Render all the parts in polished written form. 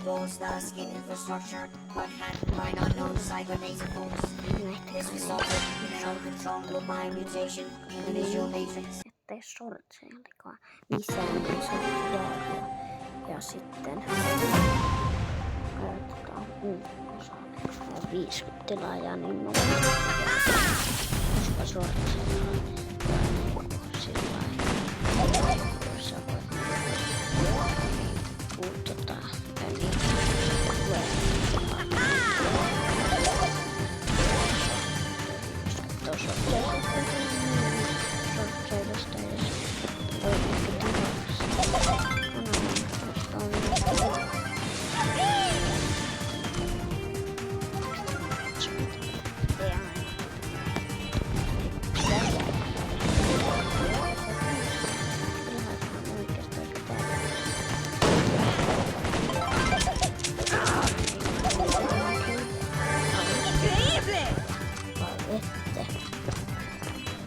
bones, the skin infrastructure, but handled by an unknown cybernetic force. This resulted in an uncontrollable mind mutation in the visual matrix. Ettei sortsejakaan missään niin sortseja. Ja sitten käytetään osa 50 tilaajaa niin nopeasti. Koska sortseja on sillain. Jos puututaan. Eli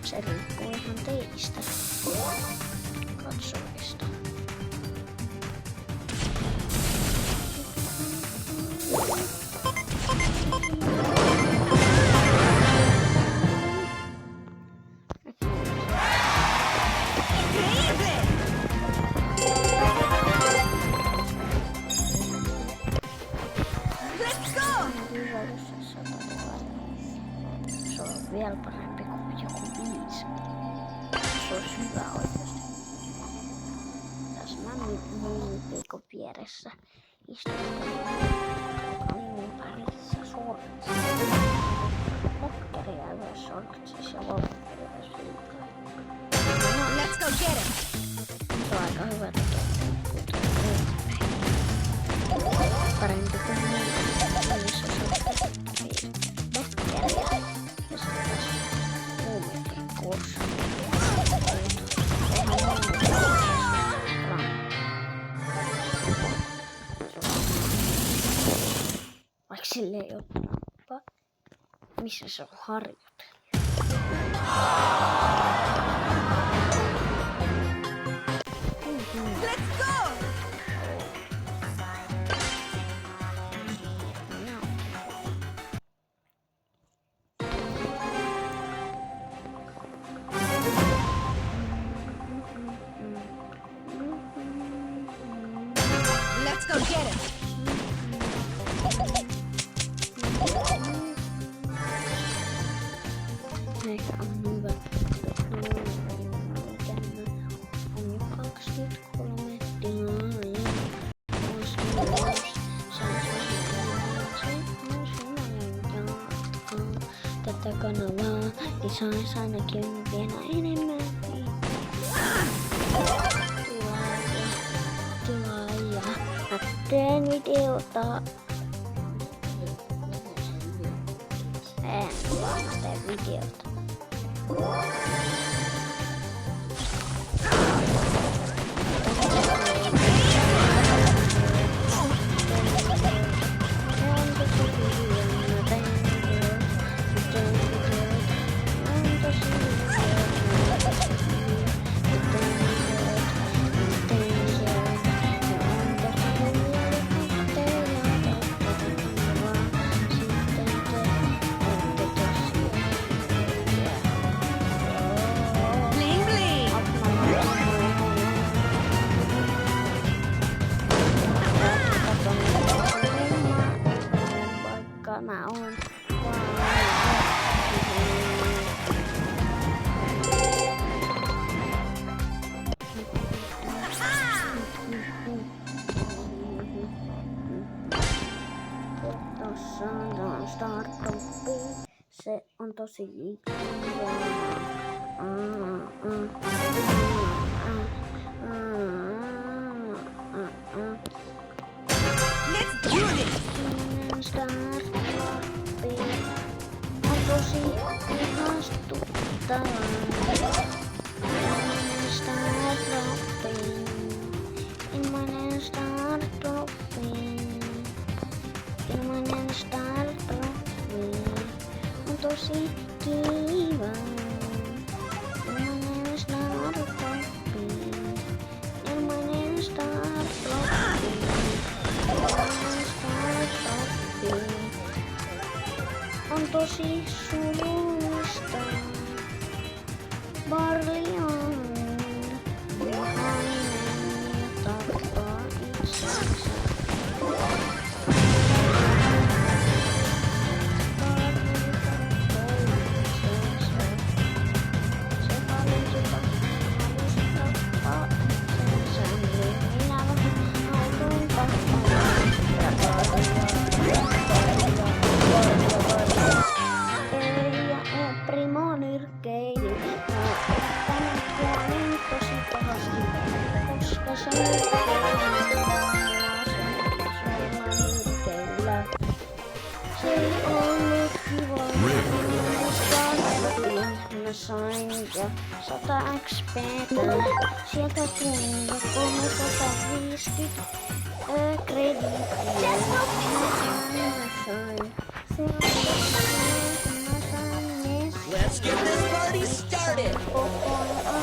se riippuu ihan teistä katsojista. Se on vielä parempi kuin joku 5. Se olisi hyvä oikeasti. Tässä mä mun viikon vieressä istuttelin. Joka oli mun parissa sortsia. Lokkeria myös sortsis ja lokkeria myös viikolla. Let's go get him! Se on aika hyvä parempi kuin missä sortsia. Lokkeria. Ja sitten taas muumikin kurssa. Vaikka sille ei ole nappaa, missä se on harjoitellut. Let's go! Let's go get him! Eikä on hyvä. On jo 23 tilaajaa. Tätä kanavaa lisäisi ainakin vielä enemmän tilaajaa. Mä teen videota. Mä teen videota. Bling bling! Vaikka mä oon tossa on startuppi. Se on tosi kiva. Let's do this! Startuppi on tosi ihastuttavaa. Ilmainen startuppi on tosi kiva. Ilmainen startuppi. tosi surullista. Barley on vihainen ja tappaa itsensä. Sain jo 100 XP:tä, sieltä tuli 350 krediittiä. Let's get this party started.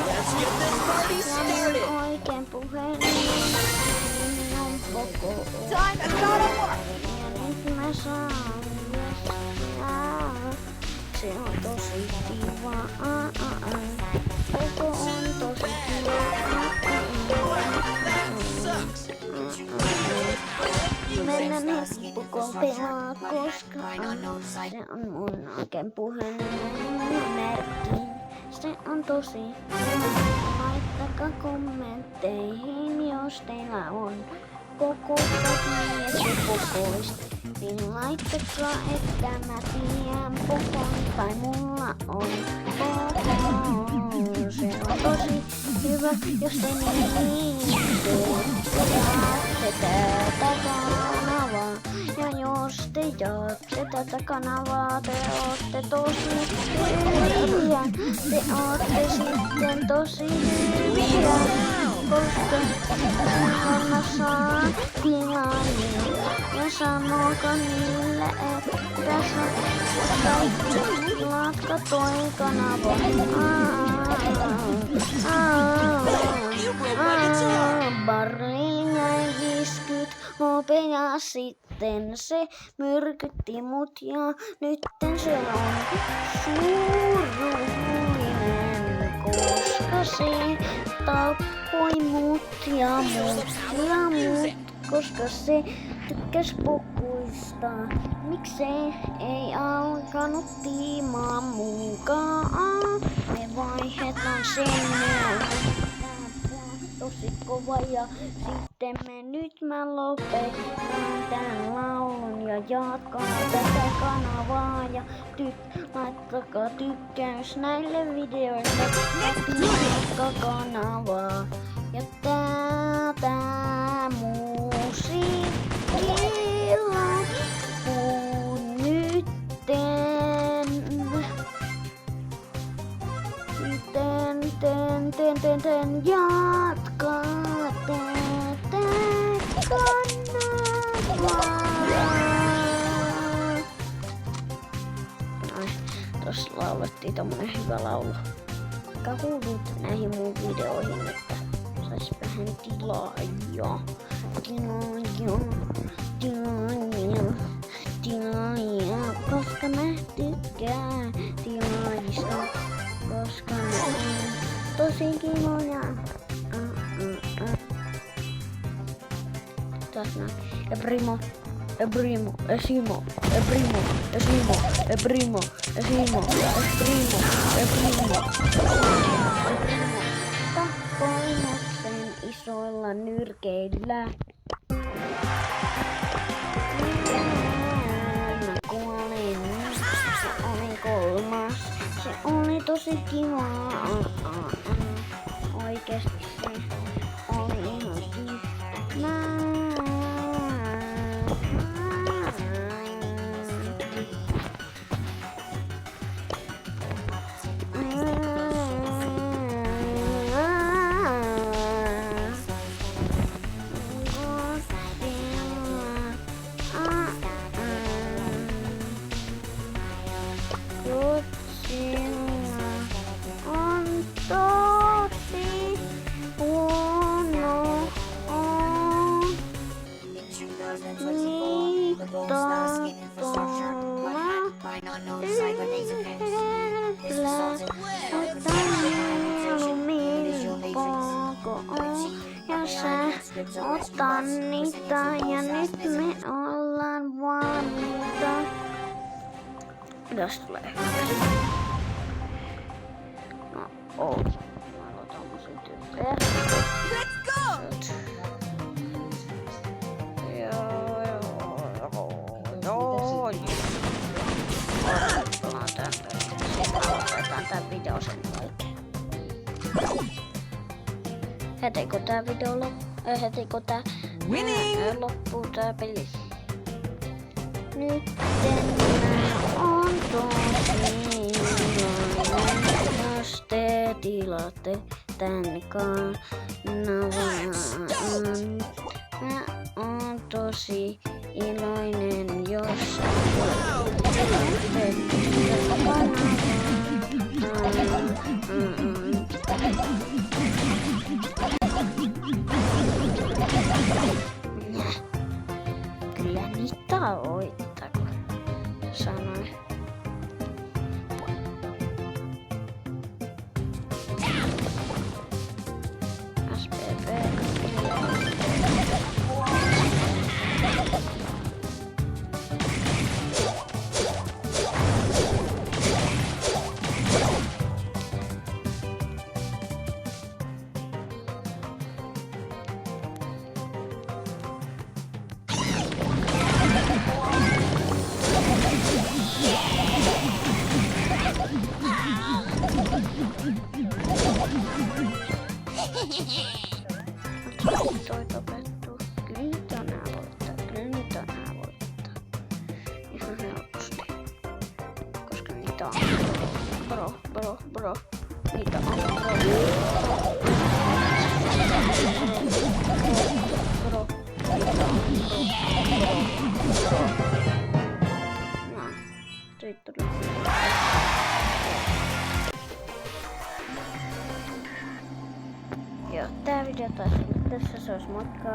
Let's get this party started. Oikein puhelin on koko. Time to go to work. Ja nyt mä saan se on tosi kiva. Koko on tosi kiva. Mennään helppokoon pelaa, koska se on mun oikein puhelimen merkki. Se on tosi kiva. Laittakaa kommentteihin, jos teillä on koko kokoista. Niin laittakaa, että mä tiedän kokon tai mulla on koko. Se on tosi hyvä, jos te niin jaatte tätä kanavaa. Ja jos te jaatte tätä kanavaa, te ootte tosi hyviä. Te ootte sitten tosi hyviä. Koska silloin mä saan tilaajia. Ja sanokaa niille, että kaikki tilatkaa toi kanava. Barley jäi 50 hopea sitten se myrkytti mut ja nytten se on surullinen, koska se tappoi mut ja mut, koska se tykkäs pukuista. Miksei ei alkanut tiimaa mukaan? Me vaihdetaan sen tosi kova ja sitten nyt mä lopetan tän laulun ja jatkan tätä kanavaa ja laittakaa tykkäys näille videoille ja tilatkaa kanavaa ja tätä musiikkia kun nytten jatkaa tätä kanavaa. Tossa laulettiin tommonen hyvä laulu. Kuulut näihin mun videoihin, että sais vähän tilaajia. Tilaajia, koska mä tykkään tilaajista, koska ne on tosi kivoja. Taas näin. Primo, Esimo. Tappoi mut sen isoilla nyrkeillä. Mä kuolin, se oli 3. Se oli tosi kivaa. Oikeesti se oli ihan kiva. On tosi Ja sä otan niitä ja nyt me ollaan valmiita. Mitäs tulee hyvä? No oo. Mä aloin tommosen tyyppejä. Let's go! Aloitetaan tää video sen jälkeen. Hetikö tää video hetikö tää loppuu tää peli? Nyt mä on tosi iloinen, jos te tilaatte tän kanavan. Mä oon tosi iloinen, jos kyllä niitä voittako sanoin. SPP. Toi topettuu. Kyllä tänään voittaa. Ihan helposti. Koska niitä on. Bro. Niitä on. Bro. No. Sitten tuli. Joo, tää video taas tässä, se olisi moikka!